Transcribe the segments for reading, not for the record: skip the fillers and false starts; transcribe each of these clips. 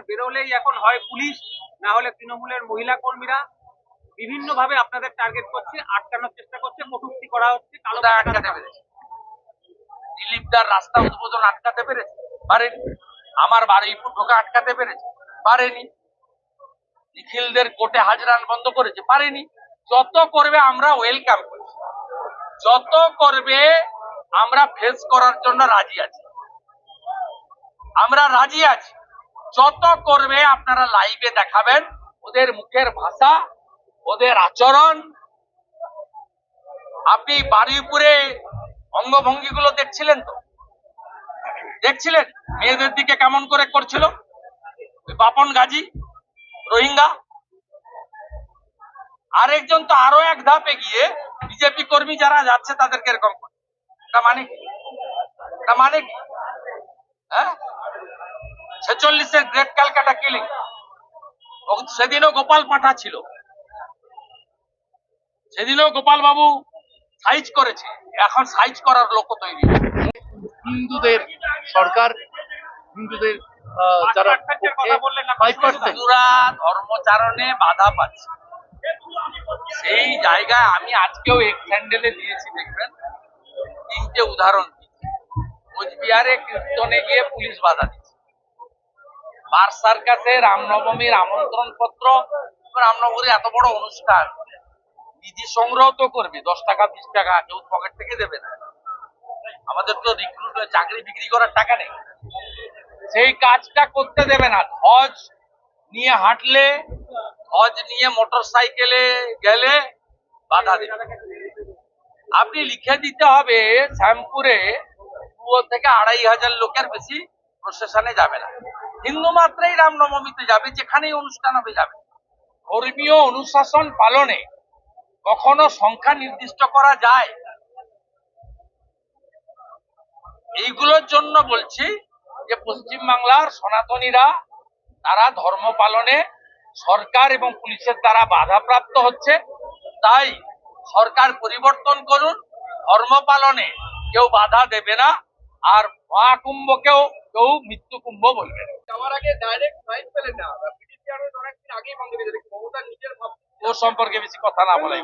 বেরোলেই এখন হয় পুলিশ, না হলে তৃণমূলের মহিলা কর্মীরা বিভিন্ন ভাবে আপনাদের টার্গেট করছে, আটকানোর চেষ্টা করছে, কটূক্তি করা হচ্ছে, কালো আটকাতে পেরেছে। দিলীপদার রাস্তা উদ্বোধন আটকাতে পেরেছে, পারেনি। আমার বাড়ি ঢোকা আটকাতে পেরেছে, পারেনি। নিখিলদের কোর্টে হাজরান বন্ধ করেছে, পারেনি। যত করবে আমরা ওয়েলকাম করছি, যত করবে আমরা ফেস করার জন্য রাজি আছি, আমরা রাজি আছি। যত করবে আপনারা লাইভে দেখাবেন ওদের মুখের ভাষা, ওদের আচরণ। আপনি বারুইপুরে অঙ্গভঙ্গি গুলো দেখছিলেন তো, দেখছিলেন মেয়েদের দিকে কেমন করে করছিল বাপন গাজী রোহিঙ্গা। আরেকজন তো আরো এক ধাপে গিয়ে বিজেপি কর্মী যারা যাচ্ছে তাদেরকে এরকম করে। এটা মানে কি? এটা মানে কি? হ্যাঁ, 46-এর গ্রেট ক্যালকাটা কিলিং, সেদিনও গোপাল পাঠা ছিল, সেদিনও গোপাল বাবু সাইজ করেছে, এখন সাইজ করার লোক তৈরি। হিন্দুদের সরকার, হিন্দুদের যারা হিন্দুরা ধর্মচারণে বাধা পাচ্ছে, সেই জায়গায় আমি আজকেও এক স্যান্ডেলে দিয়েছি, দেখবেন 3টে উদাহরণ দিচ্ছি। কোচবিহারে কীর্তনে গিয়ে পুলিশ বাধা দিচ্ছে, বার সার্কাসে রামনবমীর আমন্ত্রণ পত্র, রামনবমীর এত বড় অনুষ্ঠান নিধি সংগ্রহ তো করবে, 10 টাকা 20 টাকা, কেউ পকেট থেকে দেবে না। আমাদের তো রিক্রুট চাকরি বিক্রি করার টাকা নেই, সেই কাজটা করতে দেবে না। ধ্বজ নিয়ে হাঁটলে, ধ্বজ নিয়ে মোটর সাইকেলে গেলে বাধা দেবে। আপনি লিখে দিতে হবে শ্যামপুরে 2 থেকে 2500 লোকের বেশি প্রশাসনে যাবে না, হিন্দু মাত্রেই রামনবমীতে যাবে, যেখানেই অনুষ্ঠান হবে যাবে। ধর্মীয় অনুশাসন পালনে কখনো সংখ্যা নির্দিষ্ট করা যায়? এইগুলোর জন্য বলছি যে পশ্চিমবাংলার সনাতনীরা তারা ধর্ম পালনে সরকার এবং পুলিশের দ্বারা বাধাপ্রাপ্ত হচ্ছে, তাই সরকার পরিবর্তন করুন, ধর্ম পালনে কেউ বাধা দেবে না, আর মহাকুম্ভকেও কেউ মৃত্যু কুম্ভ বলবে না। ও সম্পর্কে বেশি কথা না বলাই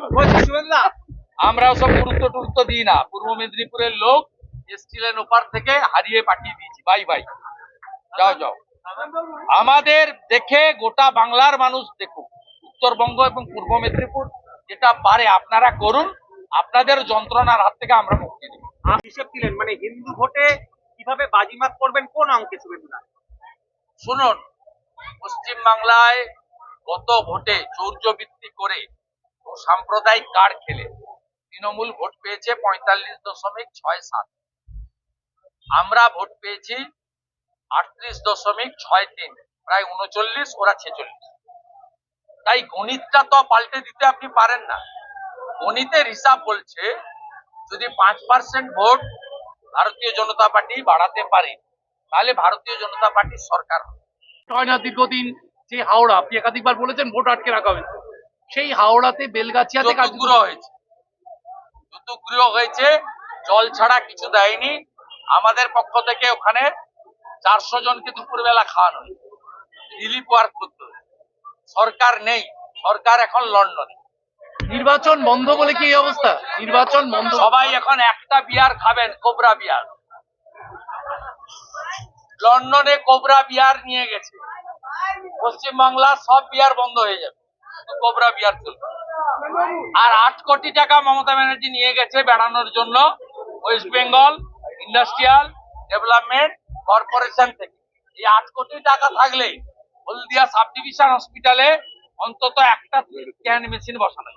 আমরাও সব গুরুত্ব দিই না। পূর্ব মেদিনীপুরের লোক এসছিলেন ওপার থেকে, হারিয়ে পাঠিয়ে দিয়েছি, বাই বাই, যাও যাও। আমাদের দেখে গোটা বাংলার মানুষ দেখুক, উত্তরবঙ্গ এবং পূর্ব মেদিনীপুর যেটা পারে আপনারা করুন, আপনাদের যন্ত্রণার হাত থেকে আমরা মুক্তি দেব। হিসেব দিলেন, মানে হিন্দু ভোটে কিভাবে বাজিমাত করবেন, কোন অঙ্কে শুভেন্দুরা? শুনুন, পশ্চিম বাংলায় গত ভোটে চৌর্যবৃত্তি করে ও সাম্প্রদায়িক কার্ড খেলে তৃণমূল ভোট পেয়েছে 45.67, আমরা ভোট পেয়েছি 38.63, প্রায় 39, ওরা 46। তাই গণিতটা তো পাল্টে দিতে আপনি পারেন না। গণিতের হিসাব বলছে যদি 5% ভোট ভারতীয় জনতা পার্টি বাড়াতে পারে, তাহলে ভারতীয় জনতা পার্টির সরকার হবে। হয় না, দীর্ঘদিন যে হাওড়া, আপনি একাধিকবার বলেছেন ভোট আটকে রাখা হয়েছে, সেই হাওড়াতে বেলগাছিয়াতে যৌতুকগৃহ হয়েছে, যৌতুকগৃহ হয়েছে, জল ছাড়া কিছু দেয়নি। আমাদের পক্ষ থেকে ওখানে 400 জনকে দুপুরবেলা খাওয়ানো হয়েছে, রিলিফ ওয়ার্ক করতে হয়েছে। সরকার নেই, সরকার এখন লন্ডনে। নির্বাচন বন্ধ বলে কি এই অবস্থা? নির্বাচন বন্ধ, সবাই এখন একটা বিয়ার খাবেন, কোবরা বিয়ার। লন্ডনে কোবরা বিয়ার নিয়ে গেছে, পশ্চিমবাংলার সব বিয়ার বন্ধ হয়ে যাবে, কোবরা বিয়ার চলবে। আর 8 কোটি টাকা মমতা ব্যানার্জি নিয়ে গেছে বেড়ানোর জন্য West Bengal industrial development corporation থেকে। এই 8 কোটি টাকা থাকলে হলদিয়া সাব ডিভিশন হসপিটালে অন্তত একটা স্ক্যান মেশিন বসানো।